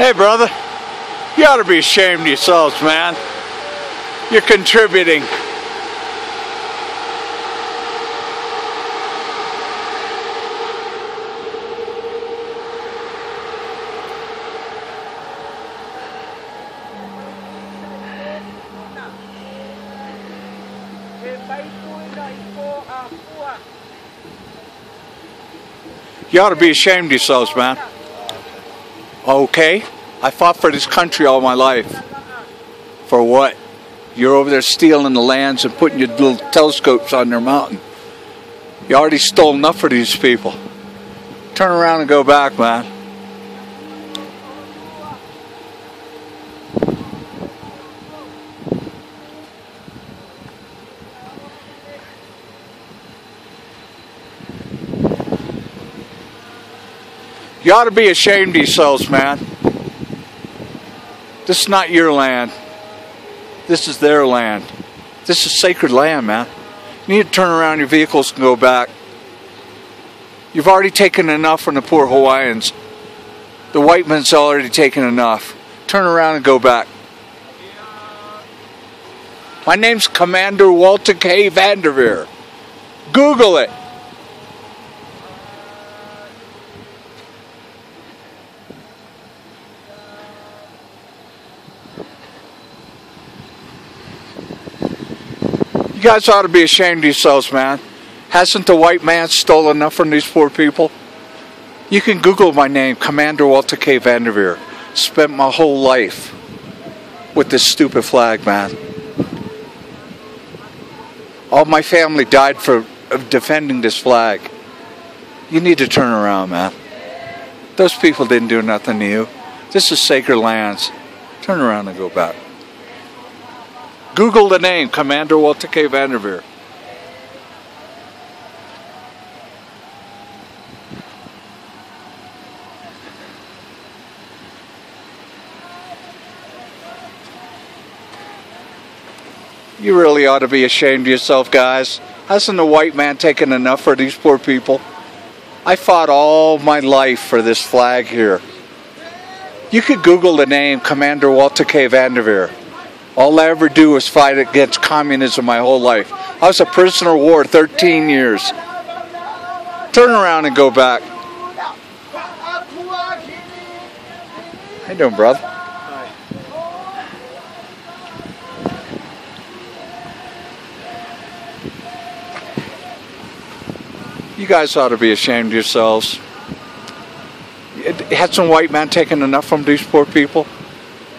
Hey, brother, you ought to be ashamed of yourselves, man. You're contributing. You ought to be ashamed of yourselves, man. Okay? I fought for this country all my life. For what? You're over there stealing the lands and putting your little telescopes on their mountain. You already stole enough for these people. Turn around and go back, man. You ought to be ashamed of yourselves, man. This is not your land. This is their land. This is sacred land, man. You need to turn around your vehicles and go back. You've already taken enough from the poor Hawaiians. The white man's already taken enough. Turn around and go back. My name's Commander Walter K. Vanderveer. Google it. You guys ought to be ashamed of yourselves, man. Hasn't the white man stolen enough from these poor people? You can Google my name, Commander Walter K. Vanderveer. Spent my whole life with this stupid flag, man. All my family died for defending this flag. You need to turn around, man. Those people didn't do nothing to you. This is sacred lands. Turn around and go back. Google the name, Commander Walter K. Vanderveer. You really ought to be ashamed of yourself, guys. Hasn't the white man taken enough for these poor people? I fought all my life for this flag here. You could Google the name, Commander Walter K. Vanderveer. All I ever do is fight against communism my whole life. I was a prisoner of war 13 years. Turn around and go back. How you doing, brother? Hi. You guys ought to be ashamed of yourselves. Had some white man taken enough from these poor people?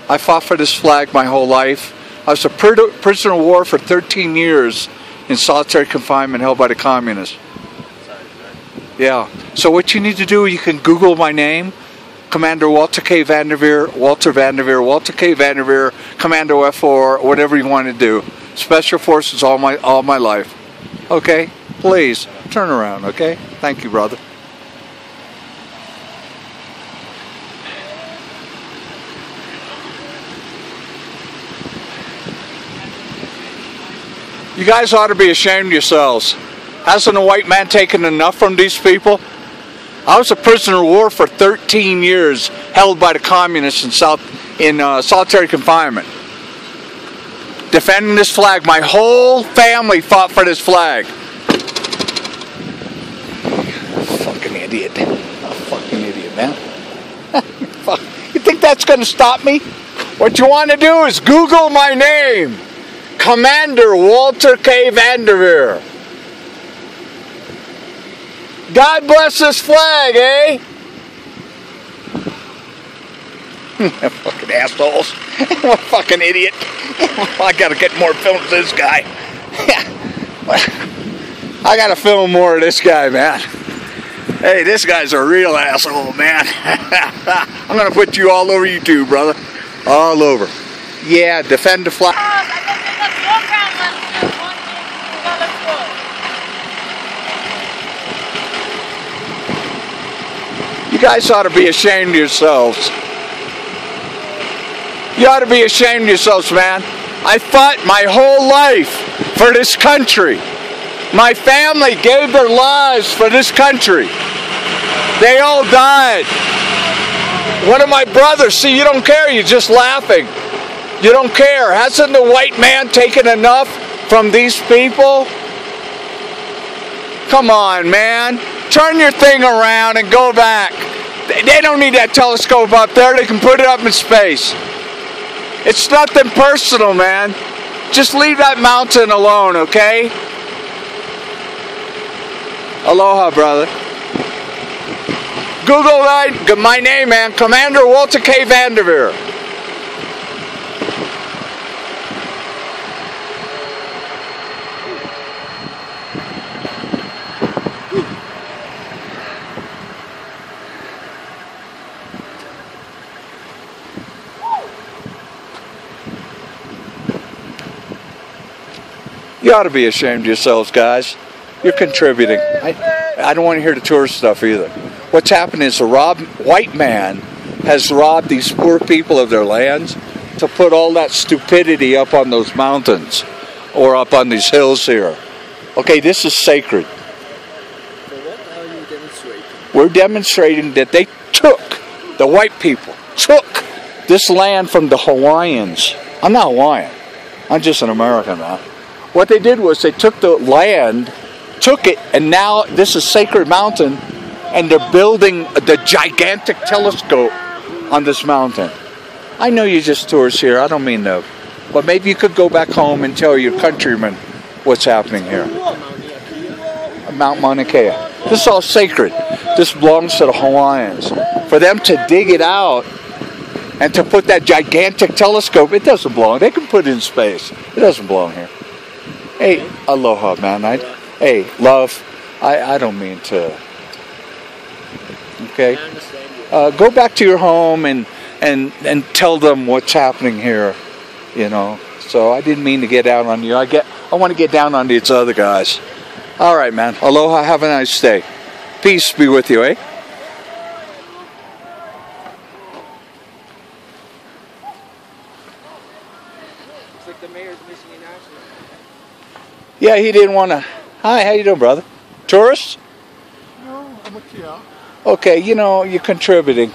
I fought for this flag my whole life. I was a prisoner of war for 13 years in solitary confinement held by the communists. Yeah. So what you need to do, you can Google my name, Commander Walter K. Vanderveer, Walter Vanderveer, Walter K. Vanderveer, Commando F4, whatever you want to do. Special Forces all my life. Okay? Please, turn around, okay? Thank you, brother. You guys ought to be ashamed of yourselves. Hasn't a white man taken enough from these people? I was a prisoner of war for 13 years, held by the communists in solitary confinement. Defending this flag. My whole family fought for this flag. Fucking idiot. A fucking idiot, man. You think that's going to stop me? What you want to do is Google my name. Commander Walter K. Vanderveer. God bless this flag, eh? Fucking assholes. What a fucking idiot. I gotta get more films of this guy. I gotta film more of this guy, man. Hey, this guy's a real asshole, man. I'm gonna put you all over YouTube, brother. All over. Yeah, defend the flag. You guys ought to be ashamed of yourselves. You ought to be ashamed of yourselves, man. I fought my whole life for this country. My family gave their lives for this country. They all died. One of my brothers, see, you don't care, you're just laughing. You don't care. Hasn't the white man taken enough from these people? Come on, man. Turn your thing around and go back. They don't need that telescope up there. They can put it up in space. It's nothing personal, man. Just leave that mountain alone, okay? Aloha, brother. Google my name, man. Commander Walter K. Vanderveer. You ought to be ashamed of yourselves, guys. You're contributing. I don't want to hear the tourist stuff either. What's happened is the white man has robbed these poor people of their lands to put all that stupidity up on those mountains or up on these hills here. Okay, this is sacred. So what are you demonstrating? We're demonstrating that they took, the white people, took this land from the Hawaiians. I'm not Hawaiian. I'm just an American, man. What they did was they took the land, took it, and now this is Sacred Mountain, and they're building the gigantic telescope on this mountain. I know you're just tourists here, I don't mean to, but maybe you could go back home and tell your countrymen what's happening here. Mount Mauna Kea. This is all sacred. This belongs to the Hawaiians. For them to dig it out and to put that gigantic telescope, it doesn't belong. They can put it in space. It doesn't belong here. Hey, aloha, man. Hey, love. I don't mean to. Okay. Go back to your home and tell them what's happening here. You know. So I didn't mean to get down on you. I want to get down on these other guys. All right, man. Aloha. Have a nice day. Peace be with you, eh? It's like the mayor's missing in action. Yeah, he didn't want to. Hi, how you doing, brother? Tourist? No, I'm a Kia. Okay, you know, you're contributing.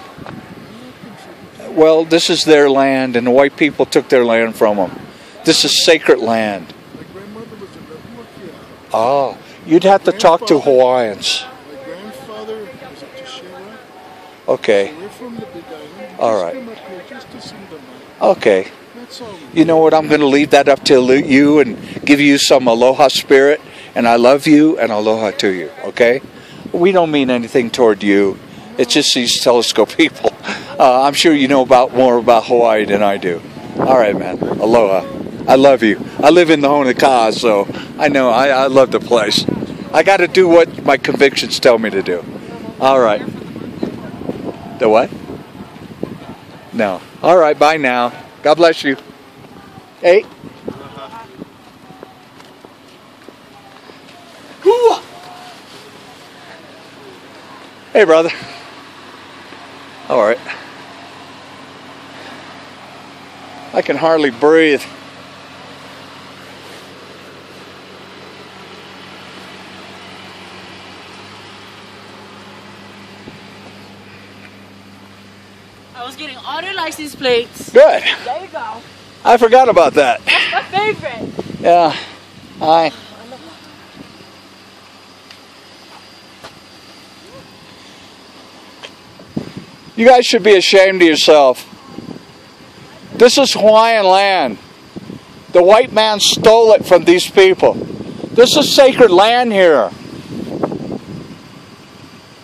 Well, this is their land, and the white people took their land from them. This is sacred land. My grandmother was a Kia. Oh, you'd have to talk to Hawaiians. My grandfather was a Tashera. Okay. So we're from the Big Island. All right. Just come up here just to see them. Okay. That's all. You know what? I'm going to leave that up to you and give you some aloha spirit. And I love you and aloha to you. Okay? We don't mean anything toward you. It's just these telescope people. I'm sure you know more about Hawaii than I do. All right, man. Aloha. I love you. I live in the HONOKA'A, so I know I love the place. I got to do what my convictions tell me to do. All right. The what? No. All right. Bye now. God bless you. Hey. Hey, brother. All right. I can hardly breathe. I was getting auto license plates. Good. There you go. I forgot about that. That's my favorite. Yeah. Hi. You guys should be ashamed of yourself. This is Hawaiian land. The white man stole it from these people. This is sacred land here.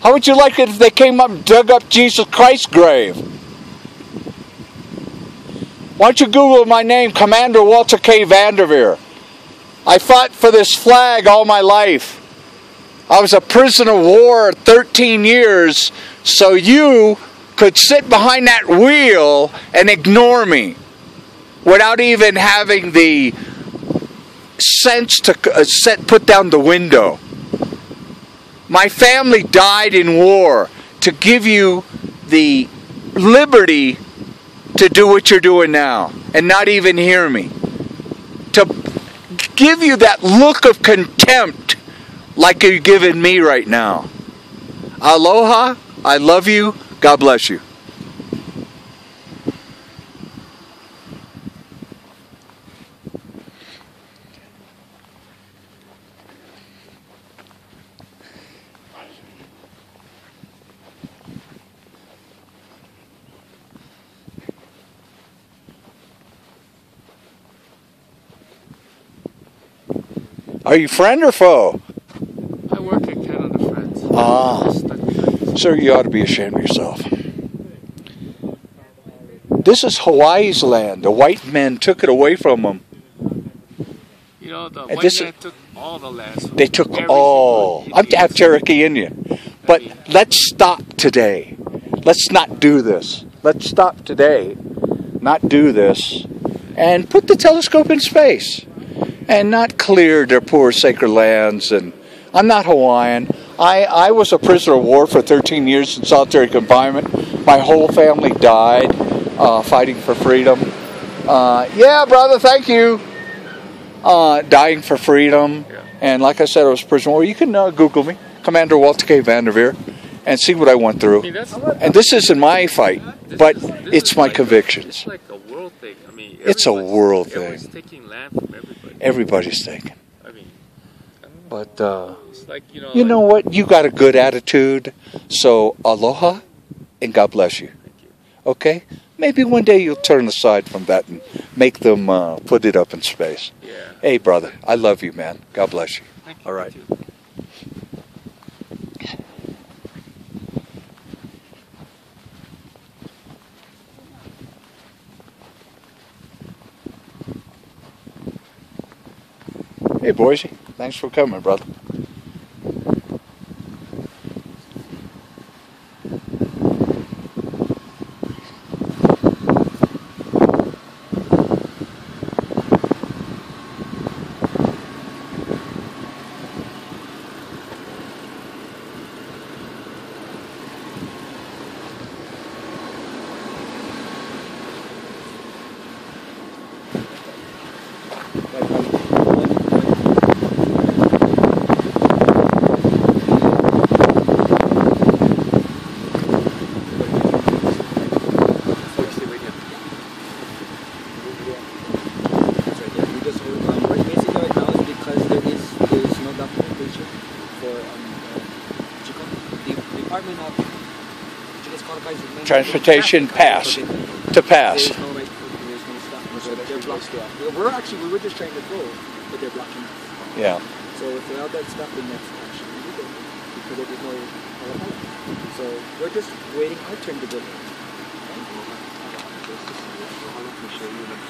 How would you like it if they came up and dug up Jesus Christ's grave? Why don't you Google my name, Commander Walter K. Vanderveer. I fought for this flag all my life. I was a prisoner of war 13 years, so you could sit behind that wheel and ignore me without even having the sense to put down the window. My family died in war to give you the liberty to do what you're doing now and not even hear me. To give you that look of contempt like you're giving me right now. Aloha, I love you, God bless you. Are you friend or foe? I work at Canada Friends. Ah. Sir, you ought to be ashamed of yourself. This is Hawaii's land. The white men took it away from them. You know, the And white this- man took all the lands. They took Every all. single I'm Indian. half Cherokee Indian. But let's stop today. Let's not do this. Let's stop today, not do this, and put the telescope in space and not clear their poor sacred lands. And I'm not Hawaiian. I was a prisoner of war for 13 years in solitary confinement. My whole family died fighting for freedom. Yeah, brother, thank you. Dying for freedom. Yeah. And like I said, I was a prisoner of war. You can Google me, Commander Walter K. Vanderveer, and see what I went through. I mean, that's, And this isn't my fight, but this it's is my like convictions. It's like a world thing. I mean, It's a world everyone's thing. taking land from everybody. Everybody's thinking. I mean, I don't know. But It's like, you know. you know what? You got a good attitude. So aloha, and God bless you. Thank you. Okay? Maybe one day you'll turn aside from that and make them put it up in space. Yeah. Hey, brother, I love you, man. God bless you. Thank you. All right. You too. Hey, Boise. Thanks for coming, brother. Transportation pass. To pass. There's no right, there's no stop. So they're blocking off. We were just trying to go, but they're blocking us. Yeah. So if without that stop, then that's actually illegal because there's no HAWAII. So we're just waiting our turn to go.